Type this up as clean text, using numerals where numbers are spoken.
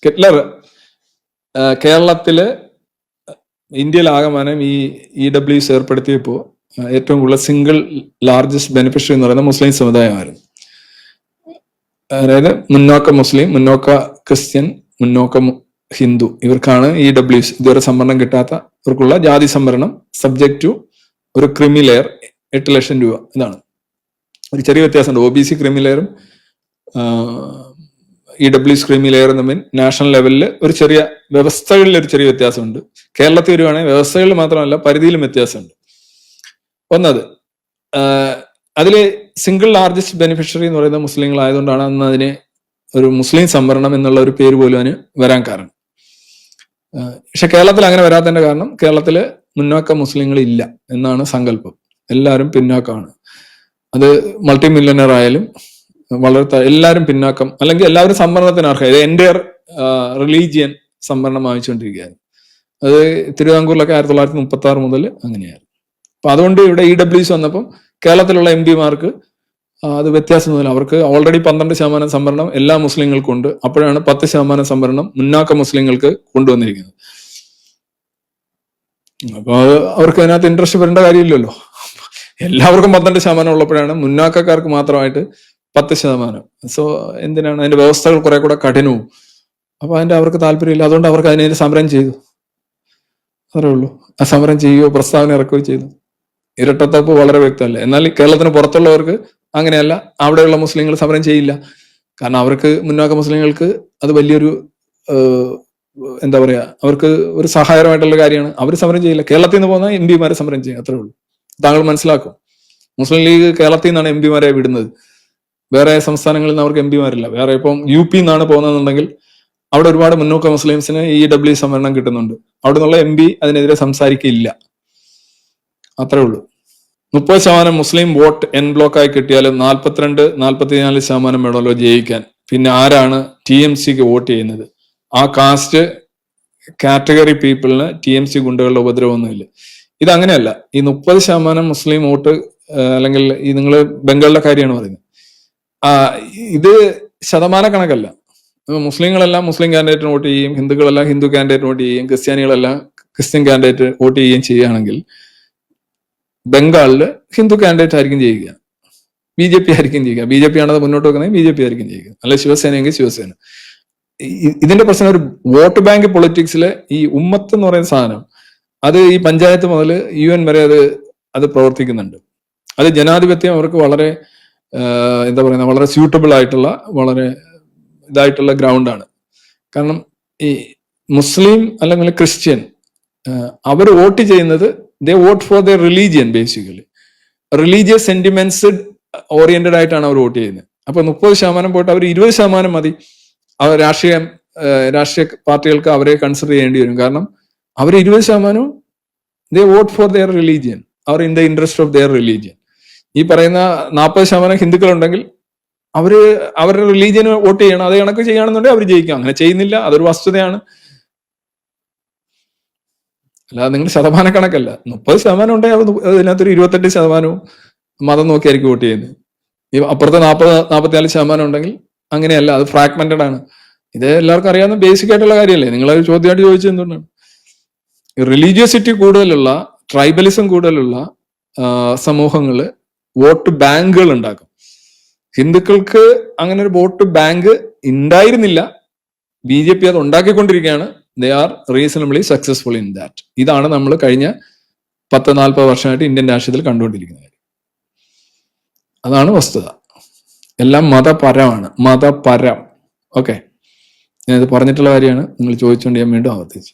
Ketelaere കേരളത്തില് ഇന്ത്യയിലാകമാനം ഈ EWS ഏർപ്പെടുത്തിയപ്പോൾ ഏറ്റവും കൂടുതൽ സിംഗിൾ ലാർജസ്റ്റ് ബെനിഫിഷ്യറി എന്ന് പറയുന്നത് മുസ്ലിം സമുദായമായിരുന്നു. അതായത് മുന്നോക്ക മുസ്ലിം, മുന്നോക്ക ക്രിസ്ത്യൻ, മുന്നോക്ക ഹിന്ദു, ഇവർക്കാണ് EWS ഇതുവരെ സംവരണം കിട്ടാത്ത ഇവർക്കുള്ള ജാതി സംവരണം സബ്ജക്ട് ടു ഒരു ക്രിമി ലെയർ 8 ലക്ഷം രൂപ. ഇതാണ് ഒരു ചെറിയ വ്യത്യാസമുണ്ട്. OBC ക്രിമി ലെയറും EWS ക്രിമി ലെയറും തമ്മിൽ നാഷണൽ ലെവലിൽ ഒരു ചെറിയ വ്യവസ്ഥകളിൽ ഒരു ചെറിയ വ്യത്യാസമുണ്ട്. കേരളത്തിൽ വരുവാണെങ്കിൽ വ്യവസ്ഥകളിൽ മാത്രമല്ല പരിധിയിലും വ്യത്യാസമുണ്ട്. ഒന്നത് അതില് സിംഗിൾ ലാർജസ്റ്റ് ബെനിഫിഷ്യറി എന്ന് പറയുന്നത് മുസ്ലിങ്ങളായതുകൊണ്ടാണ് അന്ന് അതിന് ഒരു മുസ്ലിം സംവരണം എന്നുള്ള ഒരു പേര് പോലും അതിന് വരാൻ കാരണം. പക്ഷെ കേരളത്തിൽ അങ്ങനെ വരാത്തതിന്റെ കാരണം കേരളത്തില് മുന്നോക്ക മുസ്ലിങ്ങൾ ഇല്ല എന്നാണ് സങ്കല്പം. എല്ലാവരും പിന്നോക്കമാണ്. അത് മൾട്ടി മില്യണർ ആയാലും വളരെ എല്ലാവരും പിന്നാക്കം, അല്ലെങ്കിൽ എല്ലാവരും സംവരണത്തിന് അർഹത. എൻ്റെ റിലീജിയൻ സംവരണം വാങ്ങിച്ചുകൊണ്ടിരിക്കുകയായിരുന്നു. അത് തിരുവിതാംകൂറിലൊക്കെ 1936 മുതൽ അങ്ങനെയായിരുന്നു. അപ്പൊ അതുകൊണ്ട് ഇവിടെ EWS വന്നപ്പം കേരളത്തിലുള്ള MP-മാർക്ക് അത് വ്യത്യാസം മുതൽ അവർക്ക് ഓൾറെഡി 12% സംവരണം എല്ലാ മുസ്ലിങ്ങൾക്കും ഉണ്ട്. അപ്പോഴാണ് 10% സംവരണം മുന്നാക്ക മുസ്ലിങ്ങൾക്ക് കൊണ്ടുവന്നിരിക്കുന്നത്. അപ്പൊ അവർക്ക് അതിനകത്ത് ഇൻട്രസ്റ്റ് വരേണ്ട കാര്യമില്ലല്ലോ. എല്ലാവർക്കും 12% ഉള്ളപ്പോഴാണ് മുന്നാക്കക്കാർക്ക് മാത്രമായിട്ട് 10%. സോ എന്തിനാണ് അതിന്റെ വ്യവസ്ഥകൾ കുറെ കൂടെ കഠിനവും. അപ്പൊ അതിന്റെ അവർക്ക് താല്പര്യമില്ല. അതുകൊണ്ട് അവർക്ക് അതിനെ സമരം ചെയ്തു, അത്രേ ഉള്ളൂ. ആ സമരം ചെയ്യുകയോ പ്രസ്താവന ഇറക്കുകയോ ചെയ്തു. ഇരട്ടത്തപ്പ് വളരെ വ്യക്തമല്ല. എന്നാൽ കേരളത്തിന് പുറത്തുള്ളവർക്ക് അങ്ങനെയല്ല. അവിടെയുള്ള മുസ്ലിങ്ങൾ സമരം ചെയ്യില്ല. കാരണം അവർക്ക് മുന്നാക്ക മുസ്ലിങ്ങൾക്ക് അത് വലിയൊരു എന്താ പറയാ, അവർക്ക് ഒരു സഹായകരമായിട്ടുള്ള കാര്യമാണ്. അവർ സമരം ചെയ്യില്ല. കേരളത്തിൽ നിന്ന് പോകുന്ന MP-മാരെ സമരം ചെയ്യും, അത്രേ ഉള്ളൂ. താങ്കൾ മനസ്സിലാക്കും. മുസ്ലിം ലീഗ് കേരളത്തിൽ നിന്നാണ് MP-മാരെ വിടുന്നത്. വേറെ സംസ്ഥാനങ്ങളിൽ നിന്ന് അവർക്ക് MP-മാരില്ല. വേറെ ഇപ്പം UP നിന്നാണ് പോകുന്നതെന്നുണ്ടെങ്കിൽ അവിടെ ഒരുപാട് മുന്നോക്ക മുസ്ലിംസിന് EWS സംവരണം കിട്ടുന്നുണ്ട്. അവിടെ നിന്നുള്ള MP അതിനെതിരെ സംസാരിക്കില്ല, അത്രേ ഉള്ളൂ. 30% മുസ്ലിം വോട്ട് N ബ്ലോക്കായി കിട്ടിയാലും 42-44% വേണമല്ലോ ജയിക്കാൻ. പിന്നെ ആരാണ് TMCക്ക് വോട്ട് ചെയ്യുന്നത്? ആ കാസ്റ്റ് കാറ്റഗറി പീപ്പിളിന് TMC ഗുണ്ടകളുടെ ഉപദ്രവമൊന്നുമില്ല. ഇതങ്ങനെയല്ല. ഈ 30% മുസ്ലിം വോട്ട് അല്ലെങ്കിൽ ഈ നിങ്ങൾ ബംഗാളിലെ കാര്യമാണ് പറയുന്നത്. ഇത് ശതമാന കണക്കല്ല. മുസ്ലിങ്ങളെല്ലാം മുസ്ലിം കാൻഡിഡേറ്റിന് വോട്ട് ചെയ്യും, ഹിന്ദുക്കളെല്ലാം ഹിന്ദു കാൻഡിഡേറ്റ് വോട്ട് ചെയ്യും, ക്രിസ്ത്യാനികളെല്ലാം ക്രിസ്ത്യൻ കാൻഡിഡേറ്റ് വോട്ട് ചെയ്യുകയും ചെയ്യുകയാണെങ്കിൽ ബംഗാളില് ഹിന്ദു കാൻഡിഡേറ്റ് ആയിരിക്കും ചെയ്യുക, BJP ആയിരിക്കും ചെയ്യുക. BJP ആണത് മുന്നോട്ട് വെക്കുന്നത്, BJP ആയിരിക്കും ചെയ്യുക. അല്ലെ ശിവസേനയെങ്കിൽ ശിവസേന. ഇതിന്റെ പ്രശ്നം ഒരു വോട്ട് ബാങ്ക് പൊളിറ്റിക്സിലെ ഈ ഉമ്മത്ത് എന്ന് പറയുന്ന സാധനം അത് ഈ പഞ്ചായത്ത് മുതൽ UN വരെ അത് പ്രവർത്തിക്കുന്നുണ്ട്. അത് ജനാധിപത്യം അവർക്ക് വളരെ എന്താ പറയുക, വളരെ സ്യൂട്ടബിൾ ആയിട്ടുള്ള വളരെ ഇതായിട്ടുള്ള ഗ്രൗണ്ടാണ്. കാരണം ഈ മുസ്ലിം അല്ലെങ്കിൽ ക്രിസ്ത്യൻ അവർ വോട്ട് ചെയ്യുന്നത് they vote for the religion. Basically religious sentiments oriented ആയിട്ടാണ് അവർ വോട്ട് ചെയ്യുന്നത്. അപ്പൊ 30% പോയിട്ട് അവർ 20% മതി. അവർ രാഷ്ട്രീയ പാർട്ടികൾക്ക് അവരെ കൺസിഡർ ചെയ്യേണ്ടി വരും. കാരണം അവർ 20% they vote for their religion, അവർ in the interest of their religion. ഈ പറയുന്ന 40% ഹിന്ദുക്കളുണ്ടെങ്കിൽ അവര് അവരുടെ റിലീജിയന് വോട്ട് ചെയ്യണം. അതേ കണക്ക് ചെയ്യുകയാണെന്നുണ്ടെങ്കിൽ അവർ ജയിക്കാം. അങ്ങനെ ചെയ്യുന്നില്ല, അതൊരു വസ്തുതയാണ്. അല്ലാതെ നിങ്ങൾ ശതമാന കണക്കല്ല. 30% ഉണ്ടെങ്കിൽ അതിനകത്തൊരു 28% മതം നോക്കിയായിരിക്കും വോട്ട് ചെയ്യുന്നത്. ഈ അപ്പുറത്തെ 40-44% ഉണ്ടെങ്കിൽ അങ്ങനെയല്ല, അത് ഫ്രാഗ്മെന്റഡ് ആണ്. ഇത് എല്ലാവർക്കും അറിയാവുന്ന ബേസിക് ആയിട്ടുള്ള കാര്യമല്ലേ. നിങ്ങളൊരു ചോദ്യമായിട്ട് ചോദിച്ചത് എന്തുകൊണ്ടാണ്? റിലീജിയോസിറ്റി കൂടുതലുള്ള, ട്രൈബലിസം കൂടുതലുള്ള സമൂഹങ്ങള് വോട്ട് ബാങ്കുകൾ ഉണ്ടാക്കും. ഹിന്ദുക്കൾക്ക് അങ്ങനെ ഒരു വോട്ട് ബാങ്ക് ഉണ്ടായിരുന്നില്ല. BJP അത് ഉണ്ടാക്കിക്കൊണ്ടിരിക്കുകയാണ്. They are reasonably successful in that. ഇതാണ് നമ്മൾ കഴിഞ്ഞ 10-40 വർഷമായിട്ട് ഇന്ത്യൻ രാഷ്ട്രീയത്തിൽ കണ്ടുകൊണ്ടിരിക്കുന്നത്. അതാണ് വസ്തുത. എല്ലാം മതപരമാണ്, മതപരം. ഓക്കെ, ഞാനിത് പറഞ്ഞിട്ടുള്ള കാര്യമാണ്. നിങ്ങൾ ചോദിച്ചുകൊണ്ട് ഞാൻ വീണ്ടും ആവർത്തിച്ചു.